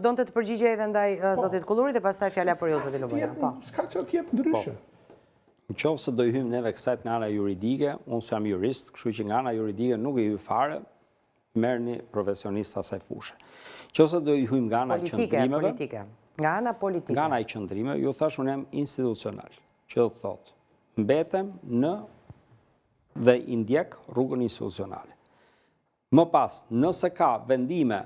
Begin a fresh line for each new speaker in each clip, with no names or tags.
Donte të përgjigje edhe ndaj zotit Kullurit dhe pastaj fjala për ju zotit Lubonja.
S'ka që tjetë ndryshe.
Në qoftë se do i hymë neve kësajt nga ana juridike, unë se jam jurist, kështu që nga ana juridike nuk i hymë fare, merrni profesionista asaj fushë. Qoftë se do i hymë nga ana qëndrimeve,
nga ana politike.
Nga ana qëndrimeve, ju thash unë jam institucional, që do të thotë, mbetem në dhe i ndjek rrugën institucionale. Më pas, nëse ka vendime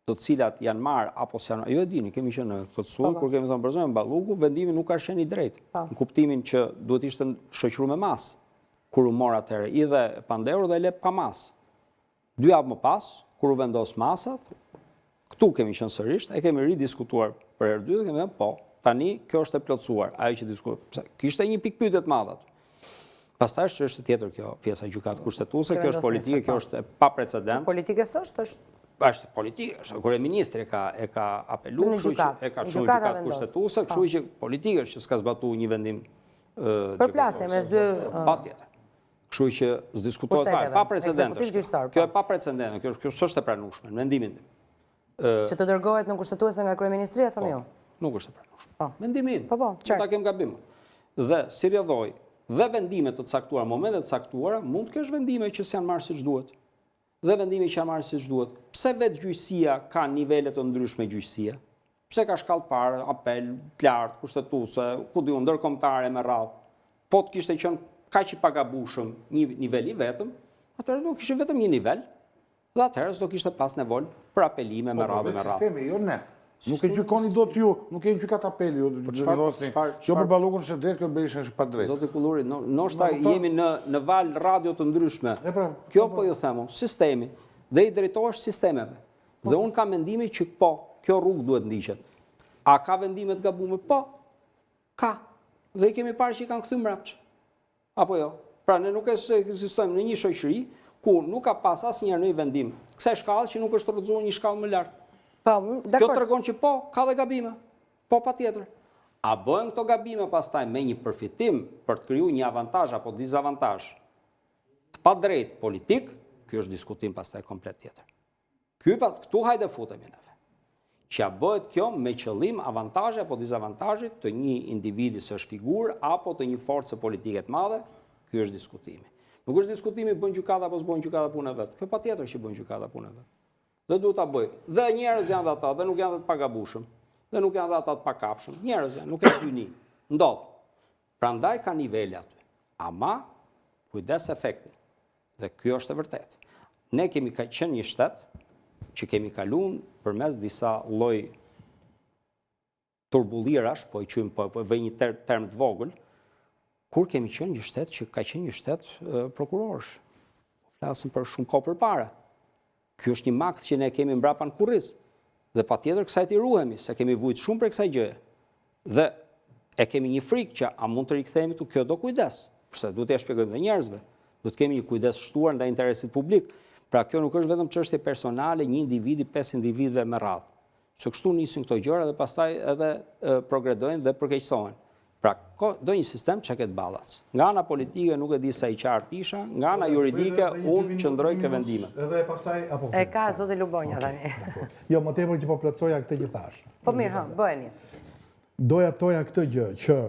të cilat janë marë, apo se janë, jo e dini, kemi që në këtë studiu, kur kemi thënë përzojnë Balluku, vendimi nuk ka qenë i drejtë. Në kuptimin që duhet ishte shoqëruar me masë, kur u mor atëherë, i dhe Panderu dhe Lep pa masë. 2 javë më pas, kur u vendos masat, këtu kemi qenë sërish, e kemi ridiskutuar për herë dytë, dhe kemi thënë, po, tani kjo është e plotësuar, ajo që diskutuar. Kishte një pikë pyetje të madhe. Pastaj është tjetër kjo pjesa e gjykatë kushtetuese, kjo është politike, kjo është pa precedent.
Politike është
politike, është kryeministri e ka apeluar, kështu që e ka çuar gjykatë kushtetuese, kështu që politike është që s'ka zbatuar një vendim
përplasje mes dy
patjetër. Kështu që s'diskutohet fare, pa precedent. Kjo e pa precedent, kjo s'është e pranueshme në mendimin tim.
Që të dërgohet në kushtetuese nga kryeministria, thonë ju.
Nuk është e pranueshme. Mendimin.
Po,
ta kem gabim. Dhe si rrjedhoi dhe vendime të caktuara, momentet të caktuara, mund të kesh vendime që s'janë marrë siç duhet. Dhe vendime që janë marrë siç duhet. Pse vetë gjyqësia ka nivele të ndryshme gjyqësia? Pse ka shkallë parë, apel, të lartë, kushtetuese, ku diun, ndërkombëtare me radhë? Po të kishte qenë kaq i pagabueshëm një nivel i vetëm, atëherë do kishte vetëm një nivel, dhe atëherë s'do kishte pas nevojë për apelime me radhë me radhë.
Sistemi, jo ne. Nuk e gjykoni dot ju, nuk e gjykat apeli ju, jo për Ballukun është drejt, kjo Berisha është pa drejt.
Zoti Kulluri, ndoshta jemi në valë radio të ndryshme. Kjo po ju them, sistemi dhe i drejtohesh sistemeve. Dhe unë kam mendimin që po, kjo rrugë duhet ndiqet. A ka vendime të gabuara? Po. Ka. Dhe i kemi parë që i kanë kthyr mbrapsht. Apo jo? Pra ne nuk ekzistojmë në një shoqëri ku nuk ka pas asnjëherë një vendim kësaj shkallë që nuk është rrëzuar një shkallë më lart. Kjo tregon që po, ka dhe gabime. Po, patjetër. A bëhen këto gabime pastaj me një përfitim për të krijuar një avantazh apo dizavantazh të padrejtë politik, ky është diskutim pastaj komplet tjetër. Këtu hajde futemi neve. Që a bëhet kjo me qëllim avantazhe apo dizavantazhe të një individi së shfigurë apo të një force politike të madhe, ky është diskutimi. Nuk është diskutimi bën gjykata apo s'bën gjykata punën vet. Kjo patjetër që bën gjykata punën vet. Dhe duhet ta bëj. Dhe njerëz janë dhe ata, dhe nuk janë dhe të pagabueshëm, dhe nuk janë dhe ata të pakapshëm. Njerëz janë, nuk janë dyni. Ndodh. Prandaj ka nivele aty. Ama kujdes efektin. Dhe kjo është e vërtetë. Ne kemi qenë një shtet që kemi kaluar përmes disa lloj turbullirash, po i quajmë po vë një term të vogël, kur kemi qenë një shtet që ka qenë një shtet prokurorësh. Flasim për shumë kohë përpara. Ky është një makt që ne kemi mbrapa në kurriz. Dhe patjetër kësaj të ruhemi, se kemi vujt shumë për kësaj gjëje. Dhe e kemi një frikë që a mund të rikthehemi këtu, kjo do kujdes. Përse duhet t'ia shpjegojmë dhe njerëzve. Do të kemi një kujdes shtuar ndaj interesit publik. Pra kjo nuk është vetëm çështje personale, një individi, 5 individëve me radhë. Se kështu nisin këto gjëra dhe pastaj edhe progredojnë dhe përkeqësohen. Pra, do një sistem që ketë balac. Nga ana politike nuk e di sa i qartë isha, nga ana juridike unë qëndroj ke vendimet.
Edhe pastaj apo.
E ka zoti Lubonja tani.
Jo, më tepër që po plotsoja këtë që thash.
Po mirë, bëheni.
Doja toja këtë gjë që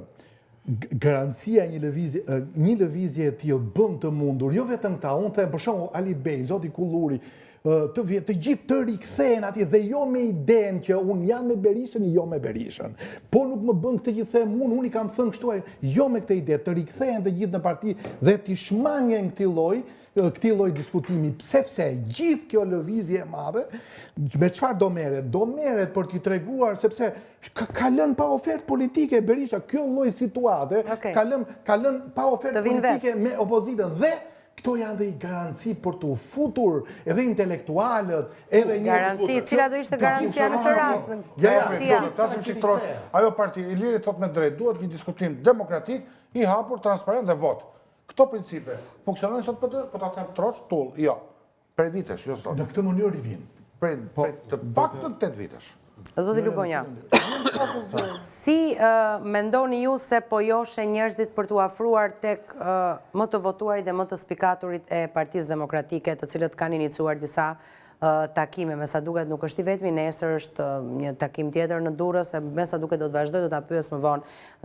garancia një lëvizje e tillë bën të mundur, jo vetëm ta, unë them për shembull Ali Bej, zoti Kulluri, të gjithë të rikthehen atje dhe jo me idenë që unë jam me Berishën, jo me Berishën. Po nuk më bën këtë që them unë i kam thënë kështu, jo me këtë ide, të rikthehen të gjithë në parti dhe të shmangen këtij lloji diskutimi. Sepse gjithë kjo lëvizje e madhe, me çfarë do merret? Do merret për t'i treguar sepse ka lënë pa ofertë politike Berisha, kjo lloj situate ka lënë pa ofertë politike me opozitën dhe këto janë dhe i garanci për të futur edhe intelektualët, edhe një...
Garanci, cila do ishte garancia në të rast?
Tasim qik trosh, ajo parti, i liri thot me drejt, duhet një diskutim demokratik, i hapur, transparent dhe vot. Këto principe, funksionojnë sot për ta them trosh, tull, jo. Prej vitesh, jo sot. Në këtë mënyrë i vinë. Prej të pak të 8 vitesh.
Zoti Lubonja, si mendoni ju se po joshe njerëzit për t'u afruar tek më të votuarit dhe më të spikaturit e Partisë Demokratike, të cilët kanë iniciuar disa takime, me sa duket nuk është i vetmi, nesër është një takim tjetër në Durrës, e me sa duket do të vazhdoj, do ta pyes më vonë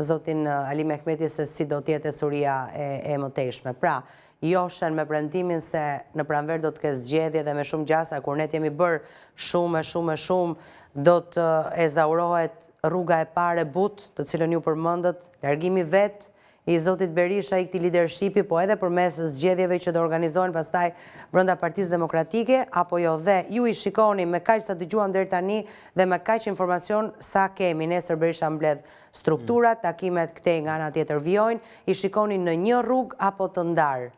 zotin Ali Mehmeti se si do të jetë esuria e mëtejshme. Pra, joshen me premtimin se në pranver do të ketë zgjedhje dhe me shumë gjasa, kur ne jemi bërë shumë, do të ezaurohet rruga e parë e but, të cilën ju përmendët, largimi vet i zotit Berisha i këtij leadershipi, po edhe përmes zgjedhjeve që do organizohen pastaj brenda Partisë Demokratike, apo jo, dhe ju i shikoni me kaq sa dëgjuam deri tani dhe me kaq informacion sa kemi, nesër Berisha mbledh strukturat, takimet këtej nga ana tjetër vijojnë, i shikoni në një rrugë apo të ndarë.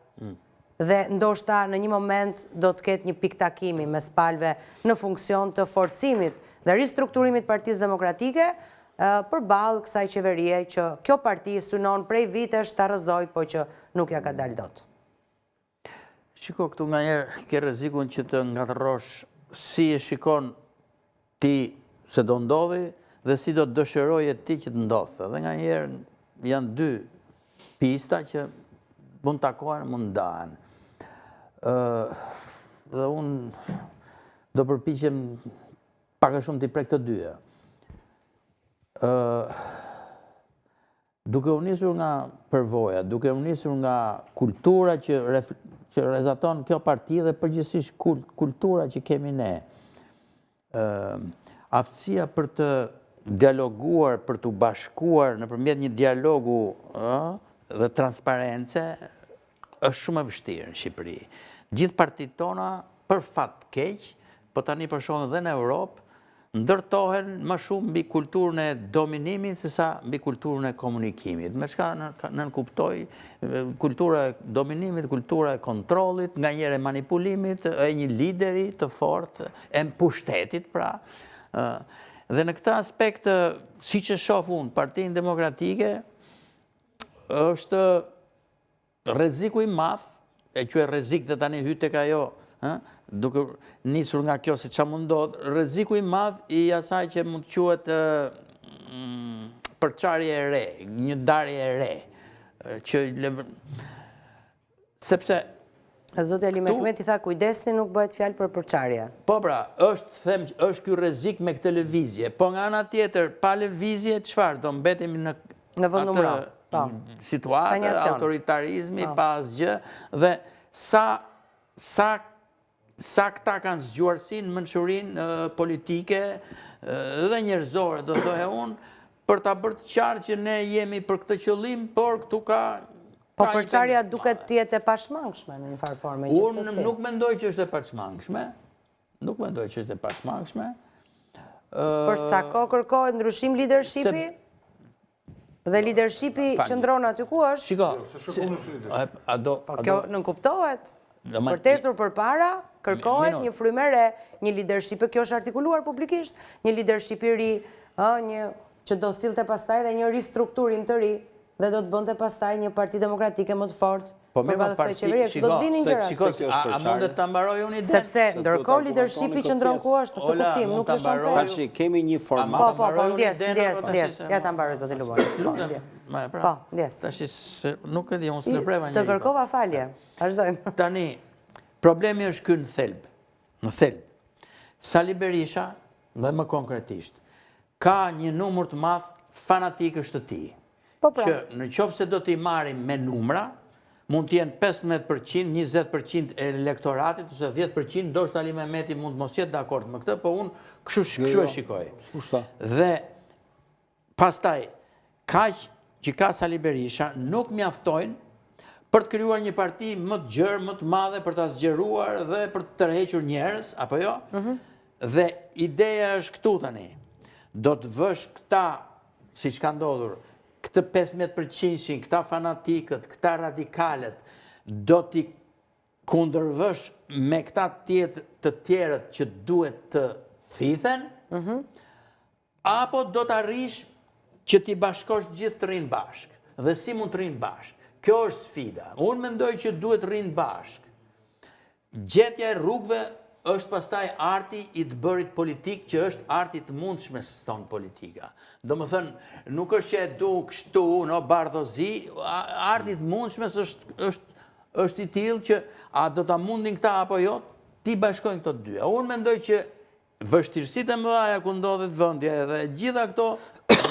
Dhe ndoshta në një moment do të ketë një pikë takimi mes palëve në funksion të forcimit dhe ristrukturimit Partisë Demokratike përballë kësaj qeverie që kjo parti synon prej vitesh ta rrëzoj, po që nuk ja ka dalë dot.
Shiko, këtu nganjëherë ke rrezikun që të ngatërrosh si e shikon ti se do ndodhi dhe si do të dëshiroje ti që të ndodhte. Dhe nganjëherë janë dy pista që mund takohen, mund ndahen. Dhe unë do përpiqem pak a shumë t'i prek të dyja. Duke u nisur nga përvoja, duke u nisur nga kultura që rezaton kjo parti dhe përgjithsisht kultura që kemi ne, aftësia për të dialoguar, për të bashkuar nëpërmjet një dialogu dhe transparence është shumë e vështirë në Shqipëri. Gjithë partitë tona, për fat keq, po tani për shkak edhe në Europë, ndërtohen më shumë mbi kulturën e dominimit sesa mbi kulturën e komunikimit. Me çka nënkuptoj kultura e dominimit, kultura e kontrollit, nganjëherë manipulimit, e një lideri të fortë, e pushtetit pra. Dhe në këtë aspekt, siç e shoh unë, Partinë Demokratike është rreziku i madh, e quaj rrezik dhe tani hyj tek ajo, duke nisur nga kjo se çfarë mund ndodh, rreziku i madh i asaj që mund të quhet përçarje e re, një ndarje e re, që sepse
Zoti Ali Mehmeti tha kujdesni nuk bëhet fjalë për përçarje.
Po pra, është ky rrezik me këtë lëvizje. Po nga ana tjetër, pa lëvizje çfarë do mbetemi në atë situatë, autoritarizmi, pa asgjë, dhe sa këta kanë zgjuarsinë, mençurinë politike dhe njerëzore, do thoya unë, për ta bërë të qartë që ne jemi për këtë qëllim, por këtu ka
Po përçarja duket të jetë e pashmangshme në një farë forme.
Unë nuk mendoj që është e pashmangshme. Nuk mendoj që është e pashmangshme.
Për sa kohë kërkohet ndryshim leadershipi? Dhe leadershipi qëndron aty ku është?
Shiko,
po kjo nënkuptohet. Për të ecur përpara, kërkohet një frymë re, një leadership, kjo është artikuluar publikisht, një leadership i ri, që do sillte pastaj dhe një ristrukturim të ri, dhe do të bënte pastaj një parti demokratike më të fortë përballë kësaj qeverie, që do të vinin gjëra.
A mundet ta mbaroj unë idenë?
Sepse ndërkohë leadershipi qëndron ku është, të kuptim, nuk është shumë.
Tash kemi një format.
Po, ndjes. Ja ta mbaroj zoti Lubori. Po, ndjes.
Tash nuk e di, unë s'e preva
Të kërkova falje. Vazhdojmë.
Tani, problemi është ky në thelb. Në thelb. Sali Berisha, dhe më konkretisht, ka një numër të madh fanatikësh të tij. Që në qoftë se do t'i marrim me numra, mund t'jenë 15%, 20% e elektoratit, ose 10%, ndoshta Ali Mehmeti mund mos jetë dakord me këtë, po unë kështu e shikoj. Dhe pastaj, kaq që ka Sali Berisha nuk mjaftojnë për të krijuar një parti më të gjerë, më të madhe, për ta zgjeruar dhe për të tërhequr njerëz, apo jo? Dhe ideja është këtu tani. Do të vësh këta, siç ka ndodhur, këtë 15%, këta fanatikët, këta radikalët, do t'i kundërvësh me këta të tjerët që duhet të thithen, apo do t'arrish që t'i bashkosh gjithë të rinë bashkë. Dhe si mund të rinë bashkë? Kjo është sfida. Unë mendoj që duhet rinë bashkë. Gjetja e rrugëve është pastaj arti i të bërit politik, që është arti të mundshme së tonë politika. Do më thënë, nuk është që e du kështu, no bardhozi, arti të mundshme është i tillë që a do ta mundin këta apo jo ti bashkojnë këto dyja. Unë mendoj që vështirësitë e mëdha ku ndodhet vendja dhe gjitha këto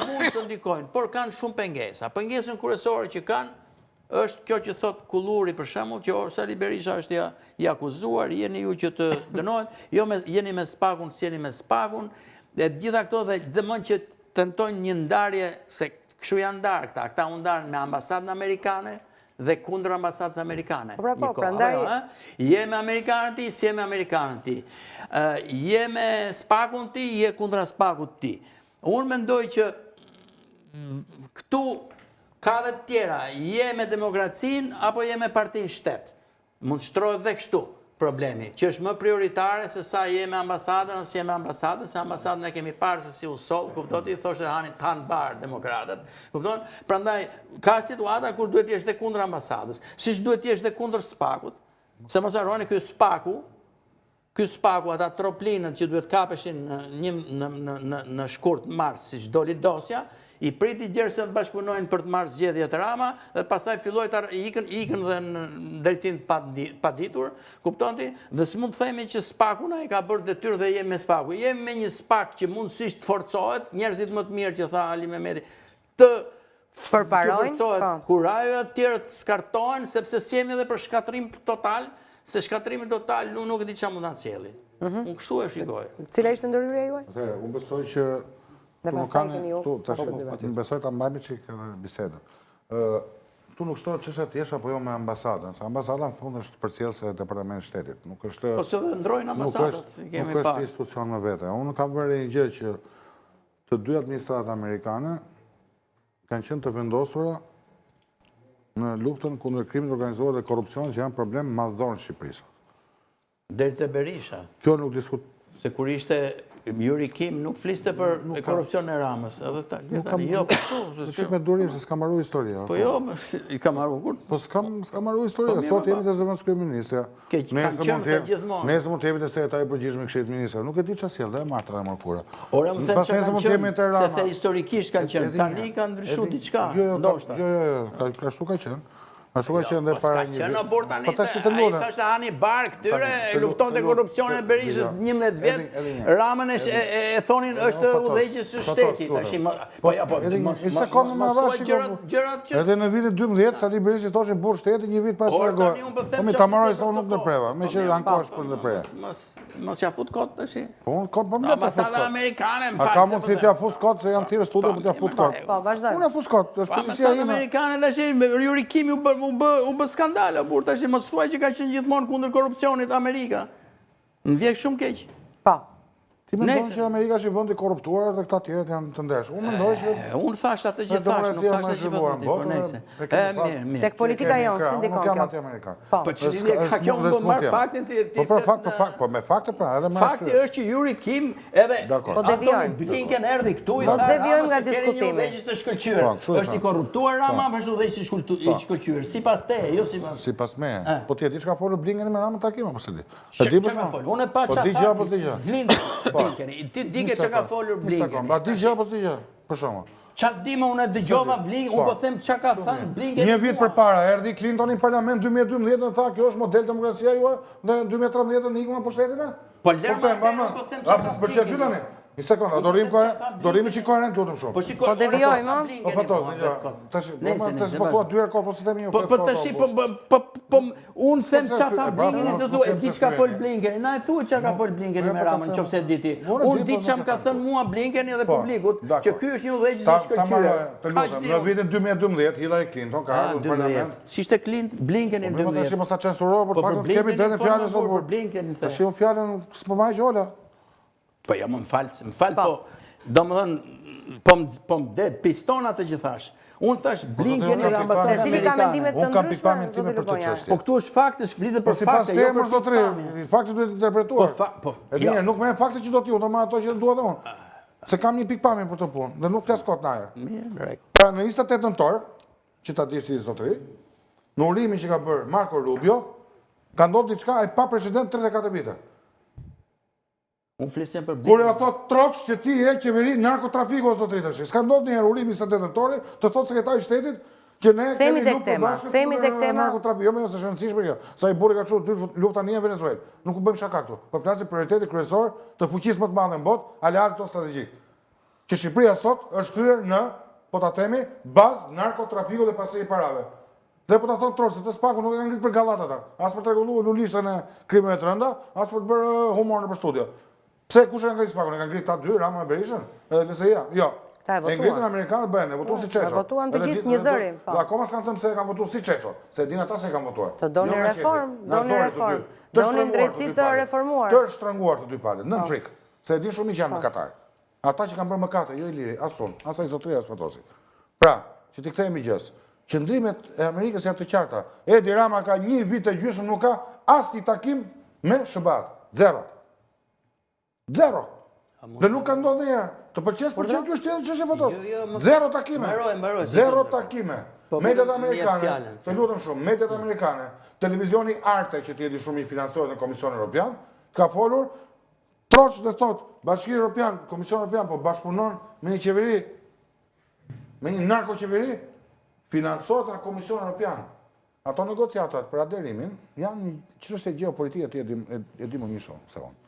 mund të ndikojnë, por kanë shumë pengesa. Pengesën kryesore që kanë është kjo që thot Kulluri për shembull, që Sali Berisha është i akuzuar, jeni ju që të dënohet, jo jeni me spakun, s'jeni me spakun, dhe gjitha këto dhe dëmon që tentojnë një ndarje, se kështu janë ndarë këta u ndarë me ambasadën amerikane dhe kundër ambasadës amerikane. Je me amerikanën ti, si je me amerikanën ti. Je me spakun ti, je kundra spakut ti. Unë mendoj që këtu ka dhe tjera, je me demokracin apo je me partin shtet. Mund shtrojët dhe kështu problemi, që është më prioritare se sa je me ambasadën, si je me ambasadën, se ambasadën e kemi parë se si u sol, kuptot i thoshtë e hani tanë barë demokratët. Kuptot? Prandaj, ka situata kur duhet jesh dhe kundër ambasadës, si që duhet jesh dhe kundër spakut, se mos harroni ky spaku, ata troplinët që duhet kapeshin në shkurt mars, si që doli dosja, i priti gjerë të bashkëpunojnë për të marrë zgjedhjet Rama dhe pastaj filloj të ikën dhe në drejtim pa ditur, kupton ti? Dhe s'mund të themi që spaku na i ka bërë detyrë dhe jemi me spaku. Jemi me një spak që mundësisht të forcohet, njerëzit më të mirë që tha Ali Mehmeti, të forcohet, kur ajo të tjerë të skartohen, sepse s'jemi edhe për shkatrim total, se shkatrimi total nuk e di çfarë mund ta nxjelli. Unë kështu e shikoj.
Cila ishte ndërhyrja juaj?
Atëherë, unë besoj që Më besoj të mbajmë që këtë bisedën. Tu nuk shtohet çështja të jesh apo jo me ambasadën, se ambasada në fund është përcjellëse e Departamentit të Shtetit. Nuk është
po se ndrojnë ambasadat, kemi
nuk është institucion me vete. Unë kam bërë një gjë që të dy administratat amerikane kanë qenë të vendosura në luftën kundër krimit organizuar dhe korrupsionit që janë problem madhor në Shqipëri.
Deri te Berisha.
Kjo nuk diskutohet.
Se kur ishte Juri Kim nuk fliste për korrupsion e Ramës. Jo,
që me durim se s'ka marru historia.
Po jo, i ka marru kur?
Po s'ka marru historia. Sot jemi të zëvëndës kryeministja. Nesë mund të jemi të sekretari i përgjithshëm i Këshillit të Ministrave. Nuk e di çfarë sjell, dhe Marta dhe Mërkura.
Ora më them çka kanë qenë, se the historikisht kanë qenë. Tani kanë ndryshuar diçka, ndoshta.
Jo, ashtu ka qenë. Ashtu ka qenë dhe para një...
Qenë në tani se a i thashtë hani barë këtyre, lufton të korupcionin e Berishës 11 vjetë, Ramën e thonin është udhëheqës së shtetit.
Një sekundë më avash, edhe në vitin 12, Sali Berisha thoshin burr shteti, një vit pas largohet. Po mi ta marroj se unë nuk ndërpreva, me që ankohesh për ndërprerje.
Mos ja fut kot tash.
Po unë kot po më të fut kot.
Ambasada amerikane më
fal. A ka mundësi t'ja fut kot se janë thirrë studio për t'ja fut kot?
Po, vazhdoj.
Unë ja fut kot, është policia ime.
Ambasada amerikane tash Yuri Kimi u bë skandal, burr tash mos thuaj që ka qenë gjithmonë kundër korrupsionit Amerika. Më vjen shumë keq.
Po.
Ti mendon që Amerika është një vend i korruptuar dhe këta tjerët janë të ndershëm. Unë mendoj që
unë thash atë që thash, nuk thash atë që vetëm po nëse. Mirë.
Tek politika jonë si ndikon kjo?
Po ç'lidhje ka kjo me marr faktin ti?
Po me fakte pra, edhe me
fakti është që Yuri Kim edhe
Antony
Blinken erdhi këtu i
tha. Mos devijojmë nga diskutimi.
Është shkëlqyer. Është i korruptuar Rama, është udhëheqës i shkëlqyer. Sipas te, jo sipas.
Sipas me. Po ti e di çka folën Blinken me Ramën takim apo se di?
E di për shkak. Unë pa çfarë.
Po di gjë apo di gjë?
Ti di që ka folur Blinken.
A di gjë apo di gjë? Për shkak.
Qa di më unë dëgjova Blinken, unë po them qa ka thënë Blinken.
Një vit përpara erdhi Clinton në parlament 2012 dhe tha kjo është model demokracia juaj dhe 2013 në ikëm për shtetin e?
Po lërë po them qa ka
Blinken. Një sekundë, dorimi që koherent lutëm shumë.
Po devijojmë,
Po fatos, tash po thua dyre kohë, po se themi një
Po tash, po unë them qa tha Blinkeni të thua, e di që ka fol Blinkeni, na e thua që ka fol Blinkeni me Ramën, që fse diti. Unë di që më ka thënë mua Blinkeni dhe publikut, që ky është një udhëheqës i shkëlqyer.
Në vitin 2012, Hillary Clinton ka ardhur në parlament.
Si ishte Blinkeni në 2012?
Tash mos ta censuroj, por pak kemi drejtën fjalës
për Blinkenin.
Tash unë fjalën s'po maj gjola.
Po ja më fal, po do më thënë, po më det piston atë që thash. Unë thash Blinkeni dhe ambasadën amerikane.
Se cili ka mendimet të ndryshme?
Unë kam pikpamjen time për të çështje.
Po këtu është fakti, flitet për fakte,
jo për zotëri. Fakti duhet interpretuar.
Po,
mirë, nuk merr fakte që do t'ju, do marr ato që dua unë. Se kam një pikpamje për të punë, dhe nuk flas kot në ajër.
Mirë, drejt.
Pra në 28 nëntor, që ta dish si zotëri, në urimin që ka bërë Marco Rubio, ka ndodhur diçka e pa precedent 34 vite.
Unë flisem për
Kur ato troksh që ti e qeveri narkotrafiku o zotëri tash. S'ka ndodhur një urimi 28 nëntori, të thotë sekretari i shtetit Që ne
Themi
kemi
tek
luftë
tema,
bashkë
themi tek
kundër
tema.
narkotrafikut. Jo, më është e rëndësishme kjo. Sa i burri ka çuar dy lufta në Venezuelë. Nuk u bëjmë shaka këtu. Po flasim prioriteti kryesor të fuqisë më të madhe në botë, aleat tonë strategjik. Që Shqipëria sot është kthyer në, po ta themi, bazë narkotrafikut dhe pasojë parave. Dhe po ta thon trollë se të spaku nuk e kanë ngritur për gallat ata, as për t'rregulluar lulishten e krimeve të rënda, as për të bërë humor në studio. Pse kush e ngrit spakun? E kanë ngritur ta dy, Rama e Berishën, edhe LSI-ja. Jo.
Ta e
E ngritën amerikanët bëhen, e votuan si Çeço.
E votuan të gjithë një zëri.
Akoma s'kan thënë se e kanë votuar si Çeço, se din ata se e kanë votuar.
Të donin reform, donin drejtësi të reformuar.
Të shtrënguar të dy palët, në frikë, se e din shumë që janë në Katar. Ata që kanë bërë mëkate, jo Iliri, as unë, as ai zotëria as Patosi. Pra, që ti kthehemi gjës. Qëndrimet e Amerikës janë të qarta. Edi Rama ka 1 vit e gjysmë, nuk ka asnjë takim me SBA. Zero. Zero. Dhe nuk ka ndodhur ndonjëherë. Të pëlqes për çfarë është tjetër çështje fotos. Zero takime. Zero takime. Mediat amerikane, të lutem shumë, mediat amerikane, televizioni Arte që ti e di shumë i financohet në Komisionin Evropian, ka folur troç dhe thot, Bashkimi Evropian, Komisioni Evropian po bashkëpunon me një qeveri, me një narkoqeveri, financohet nga Komisioni Evropian. Ato negociatat për aderimin janë çështje gjeopolitike, ti e di më mirë se unë.